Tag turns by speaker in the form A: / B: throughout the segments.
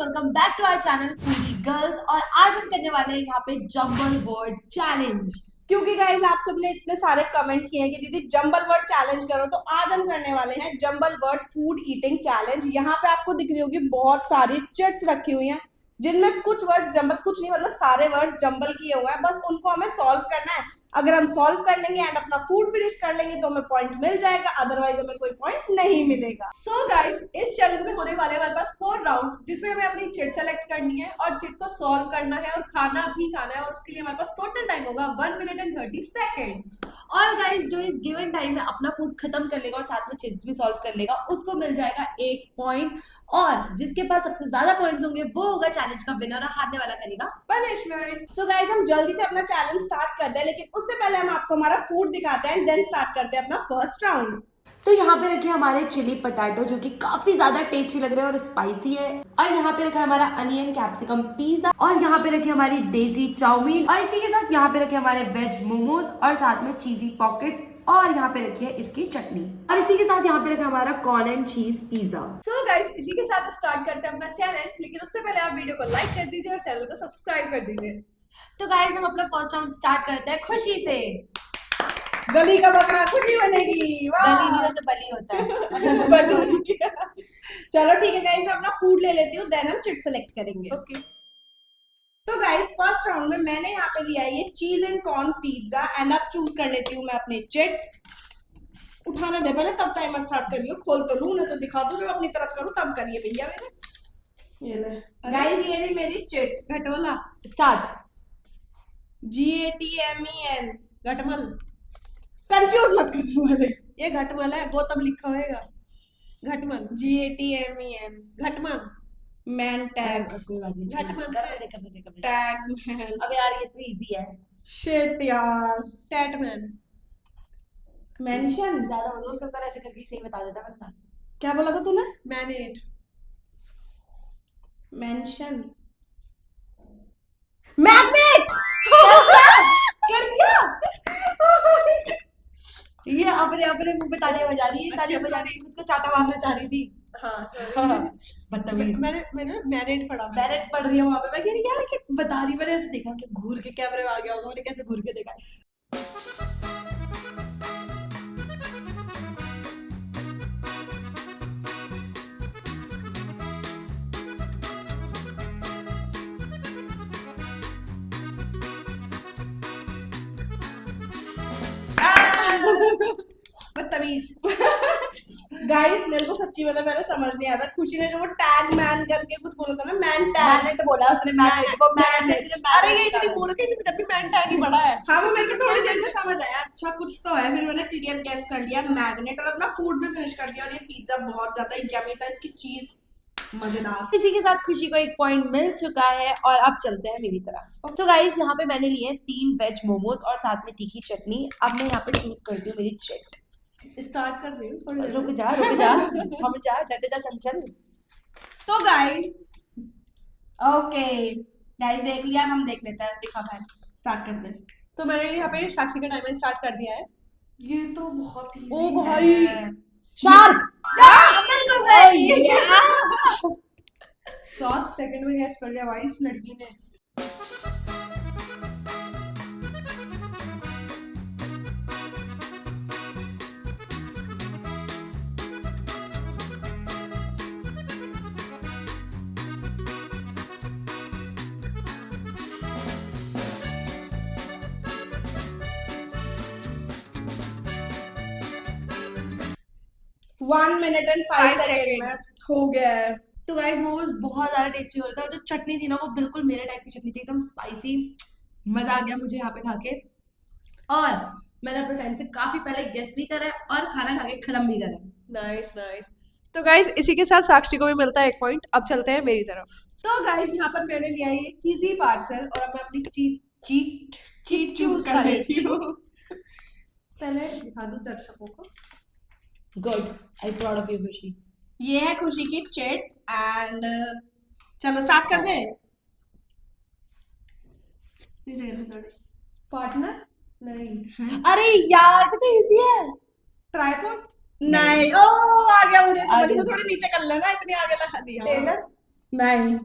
A: Welcome back to our channel foodie girls. और आज हम करने वाले हैं यहाँ पे जंबल वर्ड चैलेंज।
B: क्योंकि गाइस आप सबने इतने सारे कमेंट किए हैं कि दीदी जंबल वर्ड चैलेंज करो, तो आज हम करने वाले हैं jumble word food eating challenge. यहाँ पे आपको दिख रही होगी बहुत सारी चिट्स रखी हुई हैं जिनमें कुछ वर्ड जंबल, कुछ नहीं मतलब सारे वर्ड जंबल किए हुए हैं। बस उनको हमें सॉल्व करना है। अगर हम सॉल्व कर लेंगे एंड अपना फूड फिनिश कर लेंगे तो हमें पॉइंट मिल जाएगा, अदरवाइज हमें कोई पॉइंट नहीं मिलेगा।
A: सो गाइस, इस चैलेंज में होने वाले हमारे पास 4 राउंड, जिसमें हमें अपनी चिट सेलेक्ट करनी है और चिट को सॉल्व करना है और खाना भी खाना है। और उसके लिए हमारे पास टोटल टाइम होगा 1 मिनट एंड 30 सेकेंड्स। और गाइस, जो इस गिवन टाइम में अपना फूड खत्म कर लेगा और साथ में चिट्स भी सॉल्व कर लेगा, उसको मिल जाएगा 1 पॉइंट। और जिसके पास सबसे ज्यादा पॉइंट्स होंगे वो होगा चैलेंज का विनर, हारने वाला करेगा पनिशमेंट।
B: सो गाइस, हम जल्दी से अपना चैलेंज स्टार्ट करते हैं, लेकिन उससे पहले हम आपको हमारा फूड दिखाते हैं, देन स्टार्ट करते हैं अपना फर्स्ट राउंड।
A: तो यहाँ पे रखे हमारे चिली पटाटो, जो कि काफी ज्यादा टेस्टी लग रहे हैं और स्पाइसी है। और यहाँ पे रखा हमारा अनियन कैप्सिकम पिज्जा। और यहाँ पे रखे हमारी देसी चाउमीन। और इसी के साथ यहाँ पे रखे हमारे वेज मोमोज और साथ में चीजी पॉकेट्स। और यहाँ पे रखी है इसकी चटनी। और इसी के साथ यहाँ पे रखा हमारा कॉर्न एंड चीज पिज्जा। सो गाइस, इसी के साथ स्टार्ट करते हैं अपना चैलेंज, लेकिन उससे पहले आप वीडियो को लाइक कर दीजिए और चैनल को सब्सक्राइब कर दीजिए। तो गाइस, हम अपना फर्स्ट राउंड स्टार्ट करते हैं खुशी से।
B: गली का बकरा खुशी बनेगी।
A: वैसे बली होता है।
B: चलो ठीक है गाइस, मैं अपना फूड ले लेती हूँ, देन हम चिट सेलेक्ट करेंगे।
A: ओके।
B: तो गाइस, फर्स्ट राउंड में मैंने यहाँ पे लिया है ये चीज एंड कॉर्न पिज्जा एंड अब चूज कर लेती हूँ मैं अपने चिट। उठाने दे पहले, तब टाइमर स्टार्ट कर रही हूँ। खोल तो लूँ, ना तो दिखा दो, जो अपनी तरफ करूँ तब करिए भैया मेरे। ये ले गाइस, ये रही मेरी चिट।
A: घटोला स्टार्ट।
B: GATMEN।
A: घटमल।
B: कंफ्यूज मत करो मुझे।
A: ये घटमल है, गौतम लिखा होएगा। घटमल।
B: GATMEN।
A: घटमल।
B: Man tag.
A: कोई बात नहीं,
B: घटमल
A: कर
B: टैग मैन।
A: अब यार ये तो इजी है।
B: शिट यार।
A: टैटमैन।
B: मेंशन
A: ज्यादा मजबूर कर ऐसे करके सही बता देता बंदा।
B: क्या बोला था तूने?
A: मैनेट।
B: Mention magnet.
A: कर दिया। ये अपने अपने मुंह पे तालियां बजा रही है, तालियां बजा रही है, खुद को चाटा मारना चाह रही थी। हाँ, बदतमीज। मैंने मैनेट पढ़ा, मैनेट पढ़ रही है वहां पे। मैं कह रही यार कि बता रही, मैंने ऐसे देखा कि घूर के कैमरे में आ गया, उन्होंने कैसे घूर के देखा। बदतमीज।
B: गाइस, मेरे को सच्ची बता पहले समझ नहीं आता। खुशी ने जो वो टैग मैन करके कुछ बोला था ना, मैन टैग।
A: मैनेट बोला उसने, मैनेट। वो मैनेट।
B: अरे ये इतनी बोल के जब भी मैन टैग ही पढ़ा है। हाँ, वो मेरे को थोड़ी देर में समझ आया। अच्छा कुछ तो है। फिर मैंने क्लियर गैस कर लिया मैग्नेट और अपना फूड भी फिनिश कर दिया। और ये पिज्जा बहुत ज्यादा यम्मी था, इसकी चीज मजेदार।
A: इसी के साथ खुशी को 1 पॉइंट मिल चुका है। और अब चलते हैं मेरी तरफ। तो गाइस, यहाँ पे मैंने लिए 3 वेज मोमोज और साथ में तीखी चटनी। अब मैं यहाँ पे चूज करती हूँ मेरी चिट।
B: स्टार्ट कर रही हूँ थोड़ी देर।
A: रुक जा, थम जा, डट जा, चंचल।
B: तो गाइस, ओके गाइस, देख लिया, हम देख लेते हैं। दिखा भाई, स्टार्ट कर दे।
A: तो मैंने यहाँ पे साक्षी का टाइमर स्टार्ट कर दिया है।
B: ये तो बहुत ही
A: ओ भाई, शार्क।
B: बिल्कुल सही।
A: 7 सेकंड में गैस कर लिया भाई इस लड़की ने।
B: वन मिनट एंड 5 सेकेंड में हो गया है।
A: तो गाइस, मोमोज बहुत ज्यादा टेस्टी हो रहा था। जो चटनी थी ना, वो बिल्कुल मेरे टाइप की चटनी थी, एकदम स्पाइसी। मजा आ गया मुझे यहाँ पे खा के। और मैंने अपने टाइम से काफी पहले गेस भी करा है और खाना खा के खत्म भी करा है।
C: Nice nice. तो गाइस, इसी के साथ साक्षी को भी मिलता है 1 पॉइंट। अब चलते हैं मेरी तरफ।
A: तो गाइस, यहाँ पर मैंने लिया ये चीजी पार्सल और अब मैं अपनी चीट चूज कर लेती हूँ। पहले दिखा दूं दर्शकों को। Good, I proud of you खुशी।
B: ये है खुशी की चिट एंड चलो स्टार्ट कर दे।
A: पार्टनर नहीं। अरे यार, कितना इजी है। ट्राइपॉड
B: नहीं। ओ आ गया मुझे समझ। से थोड़ी नीचे कर लेना, इतनी आगे लगा दिया।
A: टेलर
B: नहीं।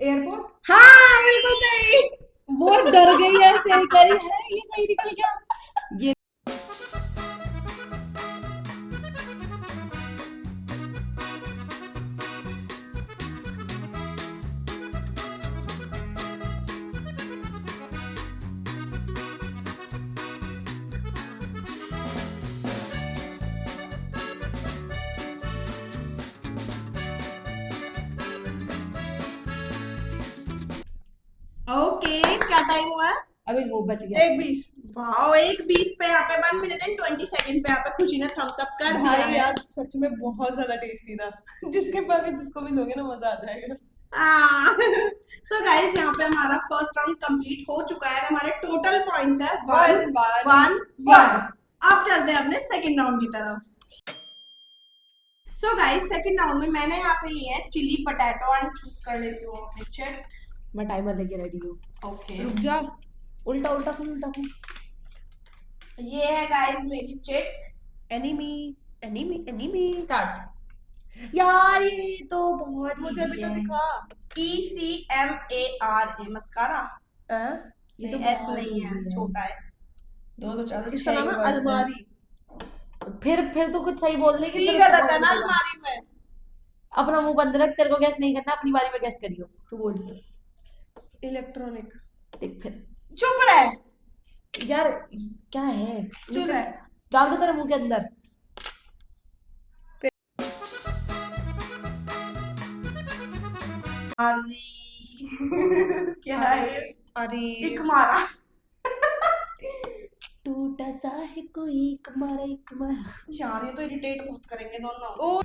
C: एयरपोर्ट।
B: हाँ बिल्कुल सही।
A: वो डर गई है, सही करी है, ये सही निकल गया। ये
B: ओके क्या टाइम हुआ है?
A: अभी वो बच गया।
C: 1:20।
B: वाओ 1:20 पे यहाँ पे 1 मिनट एंड 20 सेकंड पे यहाँ पे खुशी ने थम्स अप कर दिया
C: भाई
B: है।
C: यार सच में बहुत ज्यादा टेस्टी था। जिसके बाद जिसको भी लोगे ना मजा आ जाएगा।
B: सो गाइस यहाँ पे हमारा फर्स्ट राउंड कंप्लीट हो चुका है। हमारे टोटल पॉइंट्स है
C: 1
B: 1 1। अब चलते हैं अपने सेकंड राउंड की तरफ। सो गाइस सेकंड राउंड में मैंने यहाँ पे लिए है चिली पोटैटो एंड चूज कर लेती हूँ अपने चिट।
A: मैं टाइमर लेके रेडी हूँ।
B: ओके
A: रुक जा, उल्टा उल्टा फुल उल्टा फुल।
B: ये है गाइस मेरी chit.
A: Enemy enemy enemy.
C: Start.
A: यार ये तो बहुत
C: मुझे भी तो
A: easy है।
C: दिखा।
B: ECMARA mascara.
A: ये तो
B: एस
A: बहुत
B: नहीं है,
A: easy है।
B: छोटा है।
C: दो चार।
B: इसका नाम है
C: अलमारी।
A: फिर तो कुछ सही बोल दे कि
B: सी
A: फिर
B: गलत
A: उसको
B: है ना
A: बोल देगा।
B: अलमारी में।
A: अपना मुंह बंद रख, तेरे को गैस नहीं करना, अपनी बारी में गैस करियो। तू बोल।
C: इलेक्ट्रॉनिक।
A: देख फिर।
B: चुप रहे।
A: यार क्या है?
C: चुप है।
A: डाल दो तेरे मुंह के अंदर।
B: क्या है?
C: अरे
B: एक मारा।
A: टूटा सा है कोई कमारा एक मारा।
B: यार ये तो इरिटेट बहुत करेंगे दोनों।
C: ओ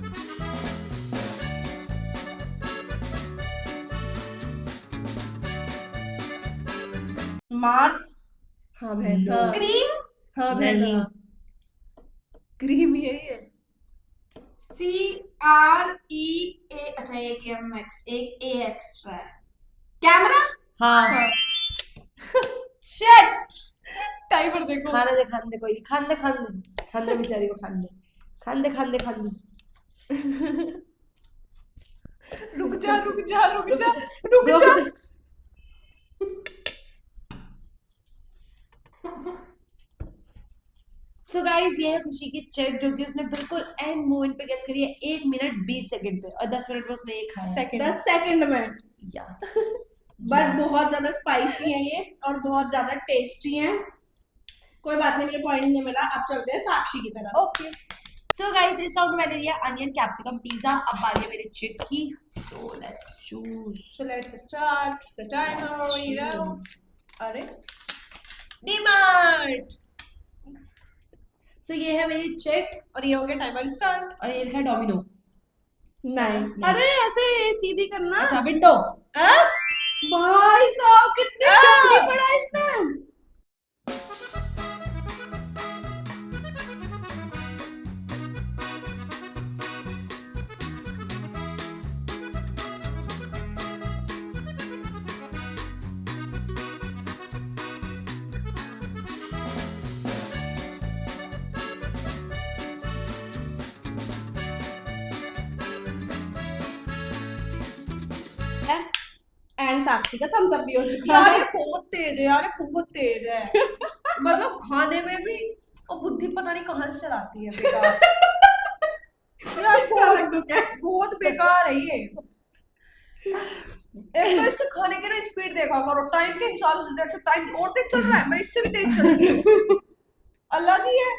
B: मार्स।
C: हाँ बहन।
A: No.
C: हाँ
B: क्रीम।
C: हाँ बहन।
A: नहीं।
C: हाँ। क्रीम यही है।
B: CREA। अच्छा एक MX एक A एक्स्ट्रा है। कैमरा।
A: हाँ।
B: शिट।
C: टाइमर देखो।
A: खाने दे कोई, खाने दे बेचारी को, खाने दे।
C: रुक जा।
A: रुक। सो गाइस ये है खुशी की चैट, जो कि उसने बिल्कुल एंड मोमेंट पे गेस करी है 1 मिनट 20 सेकंड पे, और 10 मिनट में उसने ये खाया है।
C: सेकंड।
B: 10 सेकंड में।
A: या
B: बट बहुत ज्यादा स्पाइसी है ये और बहुत ज्यादा टेस्टी है। कोई बात नहीं, मुझे पॉइंट नहीं मिला। अब चलते हैं साक्षी की तरफ।
C: ओके।
A: सो गाइस इस राउंड में मैंने लिया अनियन कैप्सिकम पिज्जा। अब बारी है मेरे चिट की। So let's choose.
C: So let's start the timer right now. अरे डीमार्ट।
A: सो ये है मेरी चिट,
C: और ये हो गया टाइमर स्टार्ट।
A: और ये लिखा है डोमिनो।
B: नहीं अरे ऐसे सीधी करना।
A: अच्छा विंडो।
B: भाई साहब कितनी जल्दी पड़ा इसने। एंड साक्षी का थम्स अप भी हो चुका
C: यार
B: है।
C: ये बहुत तेज है। यार ये बहुत तेज है। मतलब खाने में भी और बुद्धि पता नहीं कहाँ से चलाती है। बेकार। यार
B: इसका अलग दुख है।
C: बहुत बेकार है ये। एक तो इसके खाने के ना स्पीड देखा करो, टाइम के हिसाब से देखो। टाइम और तेज चल रहा है, मैं इससे भी तेज चल रही हूँ। अलग ही है।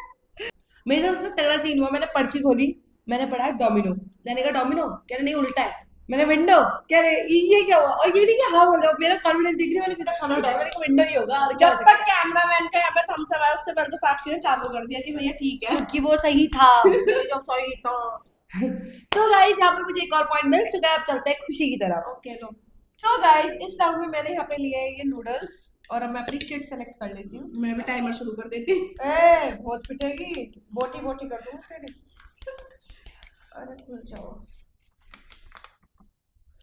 A: मेरे साथ सबसे तगड़ा सीन हुआ, मैंने पर्ची खोली, मैंने पढ़ा डोमिनो, मैंने कहा डोमिनो, कह रहे नहीं उल्टा है। मैंने विंडो, कह रहे ये क्या हुआ, और ये नहीं कि हाँ बोल रहा हूँ, मेरा कॉन्फिडेंस दिख रही है, मैंने सीधा खाना उठाया, मैंने कहा विंडो ही होगा। और क्या
B: जब तक कैमरामैन का यहाँ पे थम्स अप आया उससे पहले तो साक्षी ने चालू कर दिया कि भैया ठीक है।
A: क्योंकि वो सही था।
C: जो सही था।
A: तो गाइस यहाँ पे मुझे एक और पॉइंट मिल चुका है। अब चलते हैं खुशी की तरफ।
C: ओके लो। तो गाइस इस राउंड में मैंने यहाँ पे लिए है ये नूडल्स, और अब मैं अपनी चिट सेलेक्ट कर लेती हूँ।
B: मैं भी टाइमर शुरू कर देती।
C: ए बहुत पिटेगी। बोटी बोटी कर दूँ तेरी। अरे खुल जाओ।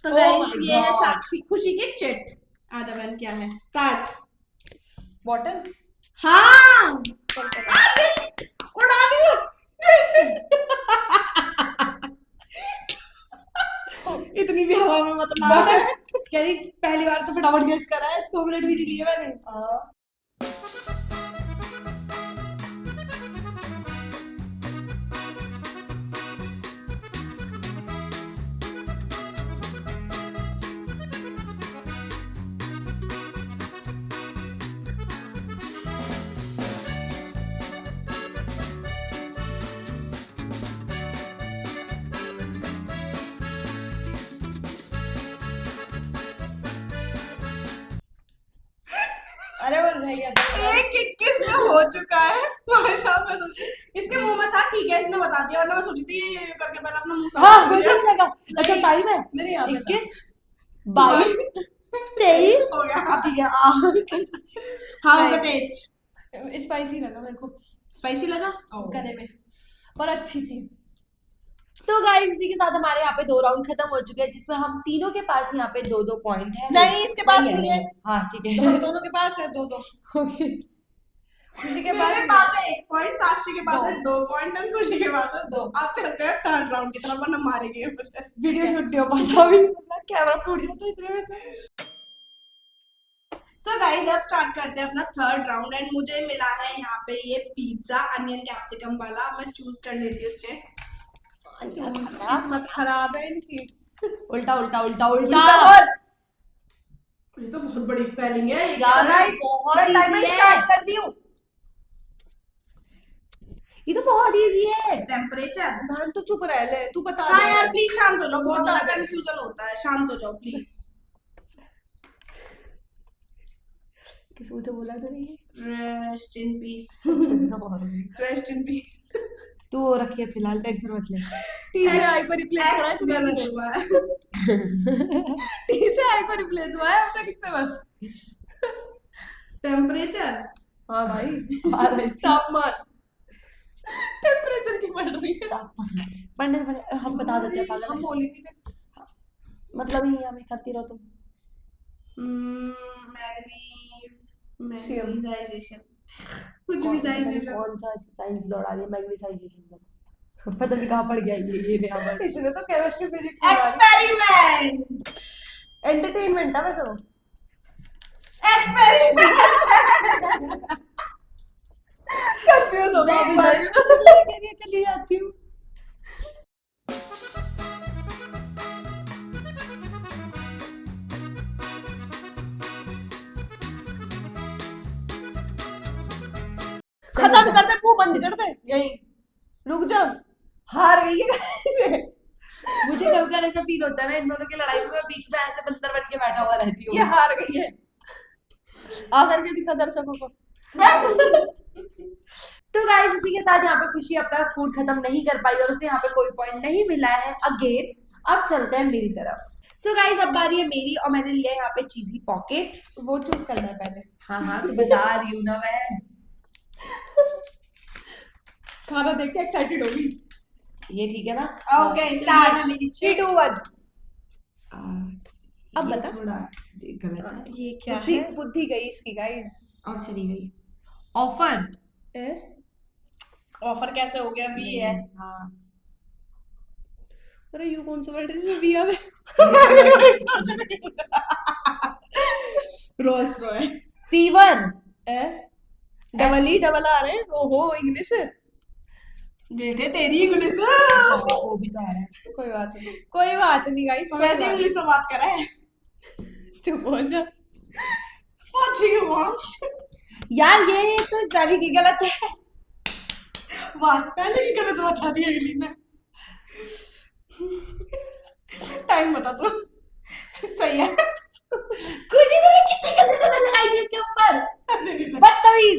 B: तो
A: Oh
B: गाइस
A: my
B: ये है
A: God.
B: साक्षी खुशी की चिट। आजा बहन क्या है स्टार्ट।
C: बॉटल।
B: हाँ उड़ा दी। इतनी भी हवा में मत मार।
A: कह रही पहली बार तो फटाफट गेस करा है, 2 मिनट भी नहीं लिए मैंने।
C: अरे वो रह गया था।
B: 1:21 में हो चुका है भाई साहब। मैं सोची इसके मुंह में था, ठीक है इसने बता दिया, वरना मैं सोची थी ये करके पहले अपना मुंह साफ
A: हाँ
B: कर
A: मुझे
B: लिया।
A: भी लगा। अच्छा टाइम है
C: मेरे यहाँ पे था।
A: 21 22 23
B: हो गया।
A: अब ठीक है
B: हाउ द टेस्ट?
C: स्पाइसी लगा मेरे को
B: स्पाइसी लगा?
C: गले में, पर अच्छी थी।
A: तो गाइस इसी के साथ हमारे यहाँ पे 2 राउंड खत्म हो चुके हैं, जिसमें हम तीनों के पास यहाँ पे 2-2 पॉइंट है।
C: नहीं, इसके पास नहीं है।
A: हाँ ठीक
C: तो हम
A: है
C: दोनों के पास है 2-2।
A: ओके।
C: खुशी के
B: मेरे
C: पास
B: पास है 1 पॉइंट, साक्षी के पास है
C: 2
B: 2 पॉइंट और खुशी के पास है 2। अब चलते हैं थर्ड राउंड की तरफ, वरना मारेंगे मुझे।
A: वीडियो शूट नहीं हो पाता अभी, कैमरा फूट गया तो इतने में तो।
B: सो गाइस अब स्टार्ट करते हैं अपना थर्ड राउंड एंड मुझे मिला है यहाँ पे ये पिज्जा अनियन कैप्सिकम वाला। मैं चूज कर लेती हूँ चेक।
C: किस्मत खराब है इनकी।
A: उल्टा उल्टा उल्टा
C: उल्टा
A: उल्टा
C: बोल।
B: ये तो बहुत बड़ी स्पेलिंग है
A: यार
C: गाइस
A: बहुत
C: मैं टाइमर
A: easy है।
C: स्टार्ट कर दी हूँ।
A: ये तो बहुत इजी है।
B: टेम्परेचर।
C: बहन तू चुप रह ले, तू बता
B: हाँ
C: दे।
B: यार प्लीज शांत हो जाओ, बहुत
C: बता
B: ज्यादा
C: दे।
B: कंफ्यूजन होता है, शांत हो जाओ प्लीज।
A: किसी से बोला तो नहीं
B: रेस्ट इन पीस।
A: है।
B: Rest in peace.
A: तू वो रखिए फिलहाल, टेंशन मत ले।
C: टी से आई को रिप्लेस करा है
B: X गलत हुआ है।
C: टी से आई को रिप्लेस हुआ है अब तक इसमें बस।
B: टेम्परेचर।
C: हाँ भाई
A: आ रही थी।
C: तापमान, टेम्परेचर की बढ़ रही है।
A: पढ़ने पढ़ने हम बता देते हैं पागल
C: हम
A: है।
C: बोल ही नहीं रहे।
A: मतलब ही हमें करती रहो तुम।
B: मैग्नीसाइजेशन, कुछ भी साइजेशन।
A: कौन सा साइंस दौड़ा रही है मैग्नीसाइजेशन में। पता नहीं कहाँ पड़ गया ये नया वर्ड।
C: इसने तो केमिस्ट्री फिजिक्स
B: एक्सपेरिमेंट।
C: एंटरटेनमेंट है वैसे वो।
B: एक्सपेरिमेंट।
C: कंफ्यूज हो
A: मैं
C: गई
A: भी
C: बार।
A: इधर चली जाती हूँ।
C: खत्म कर दे, मुंह बंद कर दे यही। रुक जा, हार गई है।
A: मुझे कभी कभी ऐसा फील होता है ना इन दोनों की लड़ाई में, मैं बीच में ऐसे बंदर बन के बैठा हुआ रहती हूँ।
C: ये हार गई है। आकर के दिखा दर्शकों को।
A: तो गाइस इसी के साथ यहाँ पे खुशी अपना फूड खत्म नहीं कर पाई और उसे यहाँ पे कोई पॉइंट नहीं मिला है अगेन। अब चलते हैं मेरी तरफ। सो गाइस अब बारी है मेरी और मैंने लिया है यहाँ पे चीजी पॉकेट।
C: वो चूज करना है पहले।
A: हाँ तो बता रही हूँ ना मैं।
C: खाना देख के एक्साइटेड होगी।
A: ये ठीक है ना?
B: Okay,
A: तो ये
B: start.
A: है मेरी
C: 3, 2, 1। अब
A: ये
C: बता।
A: थोड़ा गलत है।
B: ये क्या
C: बुद्धि
B: है?
C: बुद्धि गई इसकी गाइस।
A: और चली गई। ऑफर।
B: ऑफर कैसे हो गया? वी है।
A: हाँ
C: अरे यू कौन सा वर्ड है जिसमें वी आ गया?
B: Rolls Royce.
A: Fever.
C: Double E double R है। ओहो इंग्लिश है।
B: बेटे तेरी इंग्लिश
A: वो भी तो आ रहा है।
C: कोई बात नहीं, कोई बात नहीं गाइस।
B: वैसे इंग्लिश में बात कर रहा है।
C: तू बोल जा।
B: What do you want?
A: यार ये तो सारी की गलत है।
B: बस पहले की गलत बता दी अगली ने। टाइम बता तू। सही है।
A: खुशी से मैं कितनी गलती लगाई थी इसके ऊपर। बदतमीज।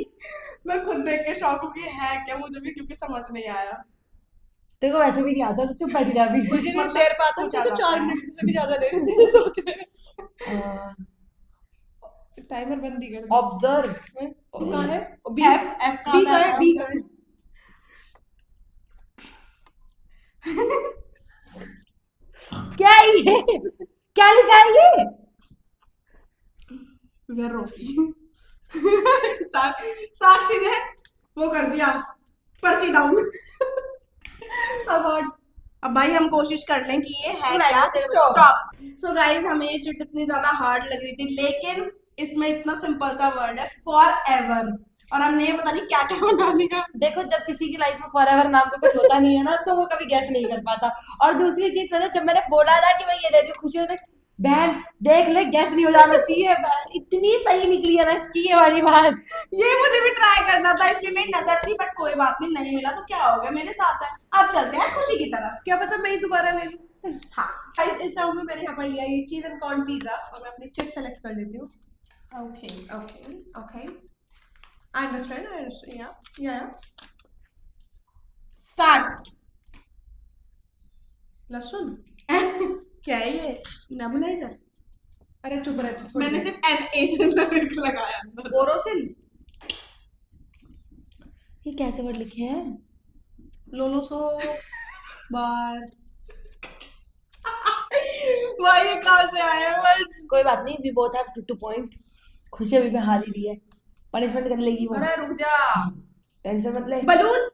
B: मैं खुद देख के शॉक हूँ कि है क्या, मुझे भी क्योंकि समझ नहीं आया।
A: तेरे को वैसे भी नहीं आता तो चुप बैठ जा अभी।
C: मुझे नहीं देर पाता
B: कुछ
C: तो
B: आता
C: 4
B: है।
C: मिनट से भी ज्यादा ले रही थी सोच रहे। टाइमर बंद ही कर दे।
A: ऑब्जर्व।
C: तू कहाँ है? बी
B: F
C: बी कहाँ है? बी कहाँ है?
A: क्या है ये? क्या लिखा है ये?
B: साक्षी ने वो कर दिया पर्ची डाउन।
C: अवार्ड
B: अब भाई हम कोशिश कर लें कि ये है
C: Right,
B: क्या।
C: तेरे को
B: स्टॉप। सो गाइस हमें ये चिट इतनी ज्यादा हार्ड लग रही थी, लेकिन इसमें इतना सिंपल सा वर्ड है फॉर एवर, और हमने ये पता नहीं क्या क्या बना दिया।
A: देखो जब किसी की लाइफ में फॉरएवर नाम का कुछ होता नहीं है ना, तो वो कभी गैस नहीं कर पाता। और दूसरी चीज पता, जब मैंने बोला ना कि मैं ये ले रही हूँ, खुशी होती है, बहन देख ले गैस नहीं हो जाना चाहिए। बहन, इतनी सही निकली है ना इसकी ये वाली बात।
B: ये मुझे भी ट्राई करना था, इसलिए मेरी नजर थी, बट कोई बात नहीं, नहीं मिला तो क्या हो गया, मेरे साथ है। अब चलते हैं खुशी की तरफ।
C: क्या पता मैं ही दोबारा ले लूं।
B: हाँ
C: गाइस इस राउंड में मैंने यहाँ पर लिया ये चीज एंड कॉर्न पिज्जा, और मैं अपनी चिट सेलेक्ट कर लेती हूँ।
B: Okay
C: okay okay, I understand या
B: स्टार्ट।
C: लहसुन।
B: क्या है ये, नेबुलाइजर?
C: अरे चुप रहे तू,
B: मैंने सिर्फ NA से लगाया अंदर।
C: बोरोसिल।
A: ये कैसे वर्ड लिखे हैं?
C: लोलोसो बार।
B: भाई ये कहाँ से आए वर्ड्स?
A: कोई बात नहीं, वी बोथ हैव 2 पॉइंट। खुशी अभी पे हार ही रही है, पनिशमेंट कर लेगी वो,
C: अरे रुक जा।
A: टेंशन मत ले।
C: बलून।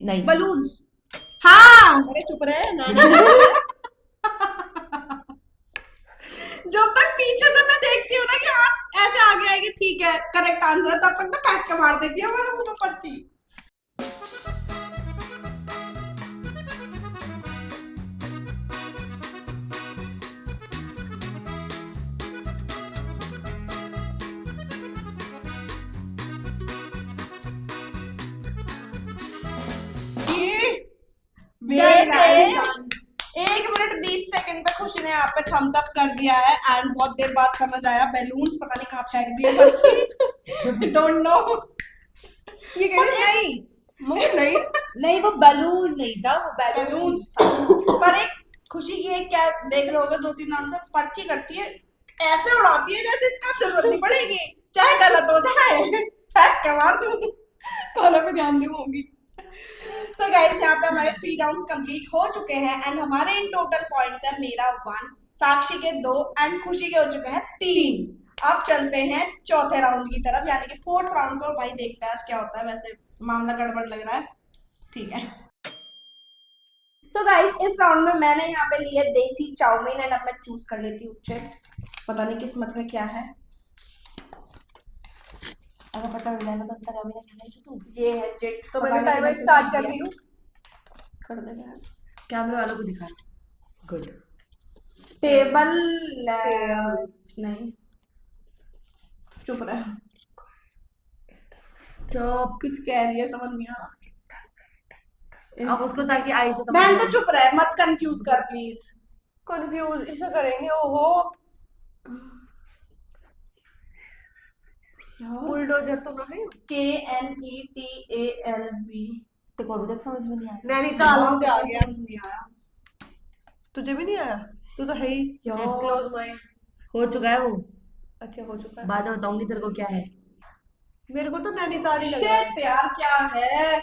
A: नहीं
C: बलून्स।
B: हाँ
C: अरे चुप रहे ना।
B: जब तक पीछे से मैं देखती हूँ ना कि हाँ ऐसे आगे आएगी, ठीक है करेक्ट आंसर है, तब तक तो काट के मार देती है मेरे मुंह में पर्ची। एक मिनट 20 सेकंड पे खुशी ने यहाँ पे थम्स अप कर दिया है, एंड बहुत देर बाद समझ आया बैलून्स पता नहीं कहाँ फेंक दिए बच्चे। Don't know.
C: ये
B: पर
C: कैसे?
B: नहीं
C: मुझे नहीं।
A: नहीं, वो बैलून नहीं था, वो बैलून।
B: बैलून्स था। पर एक खुशी की एक क्या देख रहे होगे 2-3 राउंड से पर्ची करती है, ऐसे उड़ाती है जैसे इसका जरूरत नहीं पड़ेगी, चाहे गलत हो जाए फेंक के मार दूं। खाना पे ध्यान दूंगी। सो गाइस यहाँ पे हमारे 3 राउंड्स कंप्लीट हो चुके हैं, एंड हमारे इन टोटल पॉइंट्स है मेरा 1, साक्षी के 2 एंड खुशी के हो चुके हैं 3। अब चलते हैं चौथे राउंड की तरफ, यानी कि 4th राउंड पर। भाई देखते हैं आज क्या होता है, वैसे मामला गड़बड़ लग रहा है। ठीक है। सो गाइस इस राउंड में मैंने यहाँ पे लिए देसी चाउमीन, एंड अब मैं चूज कर लेती हूँ चिट। पता नहीं किस्मत में क्या है।
A: अगर पता मिल जाएगा तो अंतर अभी ना खाना है तू।
B: ये है चिट।
C: तो मैं टाइमर स्टार्ट कर रही हूँ।
B: कर देगा
A: कैमरे वालों को दिखा। गुड।
B: टेबल नहीं, चुप रहे।
A: चुप।
B: कुछ कह रही है समझ नहीं आ रहा।
A: अब उसको ताकि आई से समझ
B: बहन तो
A: आए।
B: चुप रहे, मत कंफ्यूज कर प्लीज।
C: कंफ्यूज इसे करेंगे। ओहो, बुलडोजर तो नहीं।
B: KNETALB।
A: तो को अभी तक समझ में नहीं आया।
C: नैनीताल मुझे आ गया।
B: समझ नहीं आया।
C: तुझे भी नहीं आया? तू तो है ही क्लोज माइंड।
A: हो चुका है वो,
C: अच्छा हो चुका है।
A: बाद में बताऊंगी तेरे को क्या है।
C: मेरे को तो नैनीताल ही लग रहा है।
B: Shit, यार क्या है?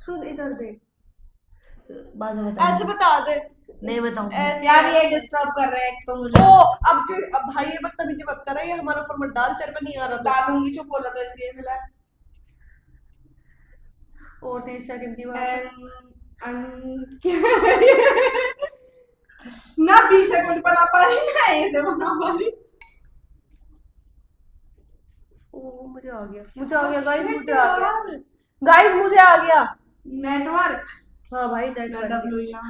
C: सुन इधर देख,
A: बाद में बताऊंगी।
C: ऐसे बता दे।
A: नहीं बताऊंगी।
C: ऐसे
B: यार ये डिस्टर्ब कर रहे हैं एक तो मुझे।
C: ओ अब भाई ये बदतमीजी मत कर, ये हमारे ऊपर मत डाल, तेरे पे नहीं आ रहा तो।
B: डालूंगी, चुप हो जा तो इसलिए मिला।
C: और 30 सेकंड की बात।
B: ना बी से कुछ बना पा रही ना ए से बना पा रही।
C: ओ मुझे आ गया गाइस, मुझे आ गया गाइस, मुझे आ गया।
B: नेटवर्क।
C: हाँ भाई नेटवर्क।
B: डब्ल्यू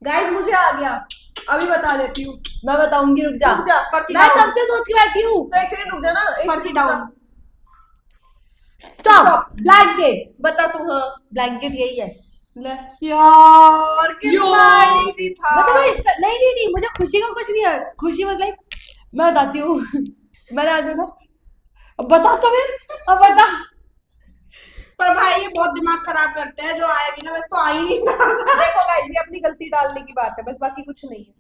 C: गाइस मुझे आ गया, अभी बता देती हूँ।
A: मैं बताऊंगी, रुक जा।
C: रुक जा, पर्ची
A: मैं
C: डाउन।
A: कब से सोच के बैठी हूँ।
C: तो एक सेकंड रुक जा ना, एक
B: पर्ची
C: सेकंड
B: डाउन।
A: स्टॉप। ब्लैंकेट।
C: बता तू। हाँ
A: ब्लैंकेट यही है।
C: ले।
B: यार कितना इजी था।
A: मतलब इसका नहीं नहीं नहीं, मुझे खुशी का कुछ नहीं है। खुशी मतलब मैं बताती हूँ। मैंने आज देखा। अब बता तो फिर, अब बता।
B: पर भाई ये बहुत दिमाग खराब करते हैं, जो आएगी ना बस तो आ ही नहीं रहा।
C: देखो गाइस ये अपनी गलती डालने की बात है, बस बाकी कुछ नहीं है।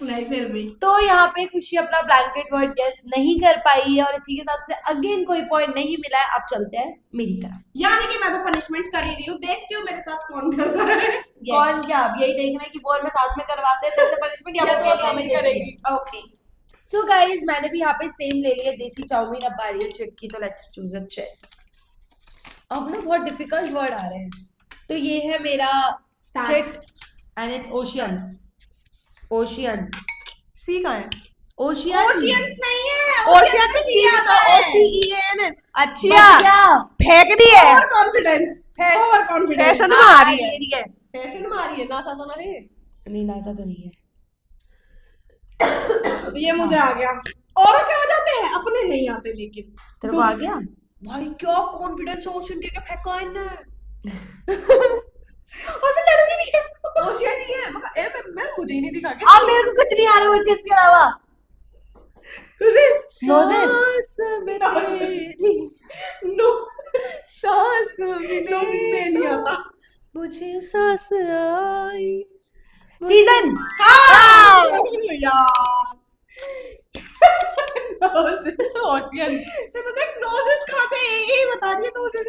B: नहीं फिर भी
A: तो यहाँ पे खुशी अपना ब्लैंकेट वर्ड गेस नहीं कर पाई है, और इसी के साथ से अगेन कोई पॉइंट नहीं मिला है। अब चलते हैं मेरी तरफ।
B: यानी कि मैं तो पनिशमेंट कर ही रही हूँ, देखती हूँ मेरे साथ कौन करता है।
A: कौन क्या, अब यही देखना है कि बोर में साथ में करवाते हैं जैसे पनिशमेंट या
B: या
A: फिर
B: तो
A: हमें
B: हमें
A: करेगी।
B: ओके।
A: सो गाइस मैंने भी यहाँ पे सेम ले लिया देसी चाउमीन। अब बारी है चिट की, तो लेट्स चूज अ चिट। अब ना बहुत डिफिकल्ट वर्ड आ रहे हैं। तो ये है मेरा
B: Start.
A: Chit and it's oceans. Oceans.
C: Sea कहाँ है?
A: ओशियन।
B: ओशियंस नहीं है,
C: ओशियन में सी आता है। OCEAN। अच्छा फेंक दी है।
B: Over confidence, over confidence.
C: Fashion में आ रही है।
A: ठीक है।
C: फैशन में आ रही है, नासा तो नहीं।
A: नहीं नासा तो नहीं है।
B: ये मुझे आ गया। और क्या हो जाते हैं, अपने नहीं आते लेकिन।
A: तेरे को आ गया?
C: भाई क्या कॉन्फिडेंस ओशियन के फेंका इनने।
B: और मैं लड़ भी नहीं है।
C: ओशियन नहीं है मगर मैं मुझे ही नहीं दिखा के।
A: अब मेरे को कुछ नहीं आ रहा वो चीज के अलावा। नोजेस।
C: सांस में तेरी
B: नो,
C: सांस में
B: नोजिस में नहीं आता।
C: मुझे सांस आई।
A: सीजन।
B: हाँ यार। नोजिस।
C: ओशियन।
B: तो देख नोजिस कहाँ से, यही बता रही है नोजिस।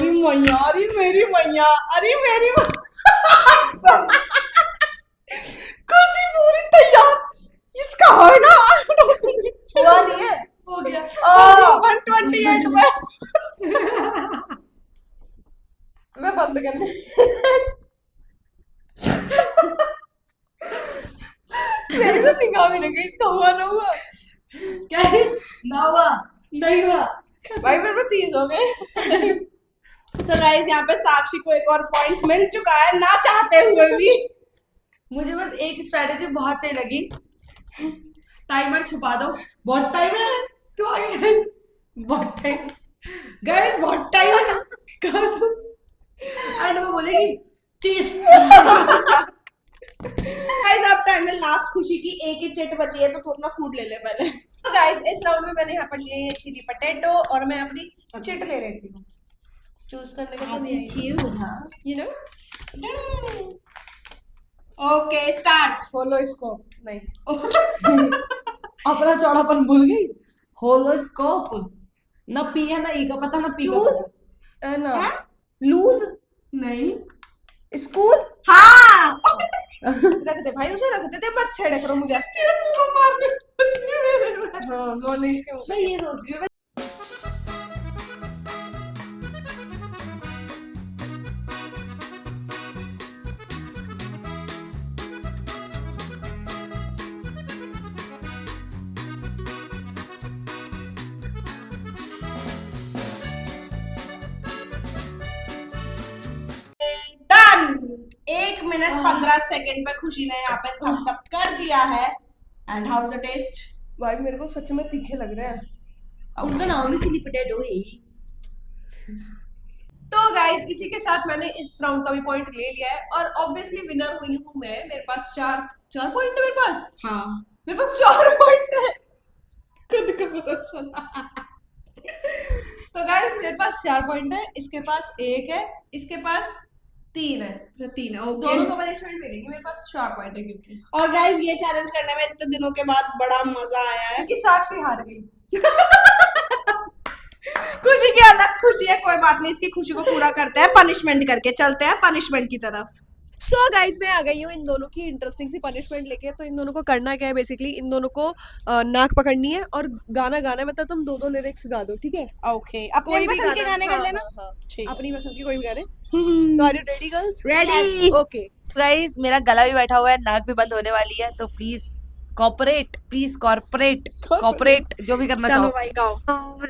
B: अरे मैया, अरे मेरी मैया, अरे मेरी खुशी पूरी तैयार। इसका है ना
C: हुआ नहीं है, हो गया।
B: 128 में।
C: मैं बंद करने। मेरे को निगाह भी लगी, इसका हुआ ना हुआ।
A: क्या है? ना हुआ नहीं हुआ।
C: भाई मेरे को 30 हो गए।
B: So guys, यहाँ पे साक्षी को एक और पॉइंट मिल चुका है, ना चाहते हुए भी।
A: मुझे बस एक स्ट्रेटेजी बहुत सही लगी। टाइमर छुपा दो। बहुत टाइम है। तू आ गया। बहुत टाइम गए, बहुत टाइम है। कर दो। एंड वो बोलेगी चीज।
B: गाइस अब टाइम है लास्ट खुशी की, एक ही चिट बची है तो तू अपना फूड ले ले पहले।
C: तो गाइस इस राउंड में मैंने यहाँ पर लिए हैं चिली पटेटो और मैं अपनी चिट ले लेती हूँ। चूज करने का तो नहीं है, you know?
B: Okay start.
C: Follow इसको नहीं।
A: अपना चौड़ापन भूल गई। होलोस्कोप। ना पी है ना ई का पता, ना पी का
C: चूज
A: पता।
C: ना लूज
B: नहीं।
C: स्कूल।
B: हाँ
C: रख दे भाई, उसे रख दे, ते मत छेड़े करो मुझे।
B: तेरे मुंह को मारने कुछ नहीं मेरे।
C: हाँ मॉर्निंग के
A: मैं ये सोच रही हूँ।
B: डन। 1 मिनट 15 सेकंड पे खुशी ने यहाँ पे थम्स अप कर दिया है। And how is the taste?
C: भाई मेरे को सच में तीखे लग रहे हैं।
A: उनका नाम ही चिली पटेटो है।
C: तो गाइस इसी के साथ मैंने इस राउंड का भी पॉइंट ले लिया है और ऑब्वियसली विनर हुई हूँ मैं। मेरे पास चार पॉइंट है मेरे पास।
B: हाँ
C: मेरे पास 4 पॉइंट है।
B: खुद को पता चला।
C: तो गाइस मेरे पास 4 पॉइंट है, इसके पास 1 है, इसके पास 3 है।
B: अच्छा 3 है,
C: दोनों
B: ओके।
C: को पनिशमेंट मिलेगी, मेरे पास 4 पॉइंट है क्योंकि
B: और गाइस ये चैलेंज करने में इतने दिनों के बाद बड़ा मजा आया है।
C: क्योंकि साक्षी हार गई।
B: खुशी की अलग खुशी है, कोई बात नहीं, इसकी खुशी को पूरा करते हैं पनिशमेंट करके। चलते हैं पनिशमेंट की तरफ।
C: सो गाइस मैं आ गई हूँ इन दोनों की इंटरेस्टिंग सी पनिशमेंट लेके। तो इन दोनों को करना क्या है, बेसिकली इन दोनों को नाक पकड़नी है और गाना गाना है। मतलब तुम 2-2 लिरिक्स गा दो, ठीक है?
B: ओके, अपने पसंद के गाने कर लेना। ठीक।
C: अपनी पसंद की कोई भी गाने। तो are you ready girls?
B: Ready.
C: Okay.
A: Guys मेरा गला भी बैठा हुआ है, नाक भी बंद होने वाली है, तो प्लीज कॉपरेट, प्लीज कॉपरेट जो भी करना
B: चलो
A: चाहो।
B: भाई गाओ।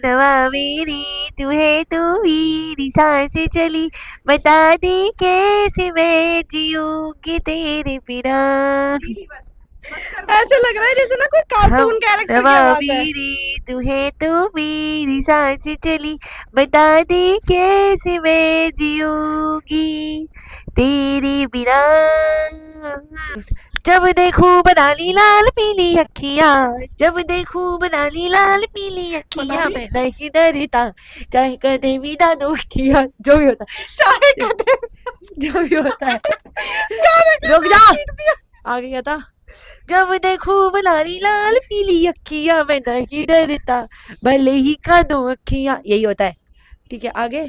D: नवा मेरी तू है तू मेरी सांसें चली, बता दे कैसे मैं जीऊंगी तेरे बिना।
B: ऐसे लग रहा है जैसे ना कोई कार्टून कैरेक्टर की
D: नवा
B: आवाज है।
D: मेरी तू है तू मेरी सांसें चली, बता दे कैसे मैं जीऊंगी तेरे बिना। जब देखूं बनाली लाल पीली अखियां, जब देखूं बनाली लाल पीली अखियां, मैं नहीं डरता चाहे कदे भी ना दो अखियां। जो भी होता है,
B: चाहे कटे।
D: जो भी होता है। रुक जा, आ गया था। जब देखूं बनाली लाल पीली अखियां, मैं नहीं डरता भले ही खा दो अखियां। यही होता है, ठीक है? आगे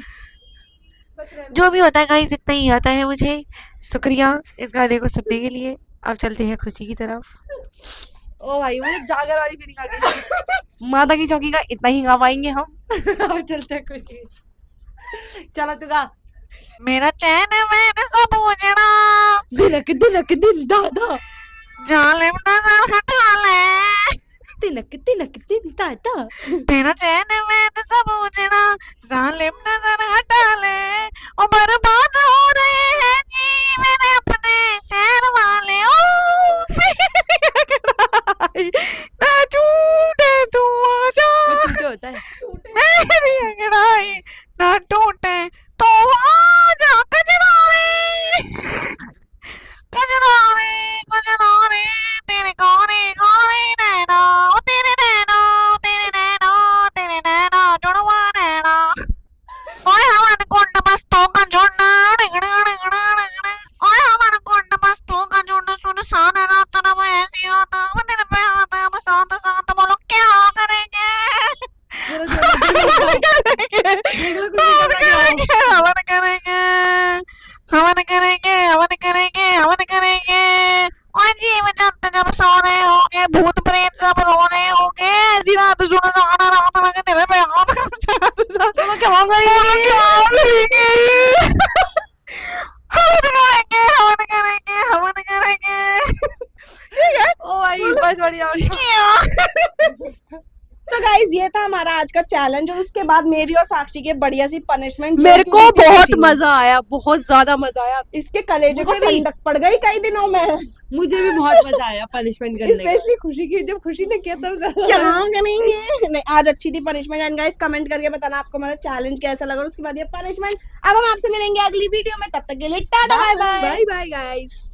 D: जो भी होता है गाइस, इतना ही आता है मुझे। शुक्रिया इस गाने को सुनने के लिए। अब चलते हैं खुशी की तरफ।
C: ओ भाई मुझे जागर वाली फीलिंग आ गई।
D: माता की चौकी का इतना ही गा पाएंगे हम। अब चलते हैं खुशी।
C: चलो तू गा।
D: मेरा चैन मैंने सब उजड़ा,
C: दिलक दिलक दिन दादा,
D: जालिम नजर हटा ले।
C: तिनक तिनक दिन दादा,
D: मेरा चैन मैंने सब उजड़ा, जालिम नजर हटा ले। और बर्बाद हो रहे हैं जी मेरे अपने शहर वाले। ओ ना टूटे तू आजा,
C: टूटे होता है।
D: मेरी अंगड़ाई ना टूटे तो आजा। कजरारे कजरारे कजरारे तेरे गोरे गोरे नैना, ओ तेरे नैना तेरे नैना तेरे नैना जुड़वा नैना। ओए हवन कुंड मस्तों का झुंड, ओए हवन कुंड मस्तों का झुंड, सुनसान रात न ऐसी आता, दिल पे आता बसात साथ। बोलो क्या करेंगे? हवन करेंगे हवन करेंगे हवन करेंगे हवन करेंगे। और जीव जंत जब सो रहे होंगे, भूत प्रेत सब रो रहे होंगे, ऐसी रात सुनसान रात लगे दिल पे क्या करेंगे? हवन करेंगे हवन करेंगे हवन करेंगे। ठीक है।
C: ओ भाई बस बढ़िया बढ़िया।
B: तो गाइज ये था हमारा आज का चैलेंज, और उसके बाद मेरी और साक्षी के बढ़िया सी पनिशमेंट।
C: मेरे को बहुत मजा आया, बहुत ज्यादा मजा आया।
B: इसके कलेजे को
C: मुझे भी।
B: ठंडक पड़ गई कई दिनों में।
C: मुझे भी बहुत मजा आया पनिशमेंट करने का।
B: स्पेशली खुशी की, जब खुशी ने किया तब क्या करेंगे। नहीं आज अच्छी थी पनिशमेंट। एंड गाइस कमेंट करके बताना आपको हमारा चैलेंज कैसा लगा, और उसके बाद ये पनिशमेंट। अब हम आपसे मिलेंगे अगली वीडियो में, तब तक के लिए tata bye bye.
C: Bye bye guys.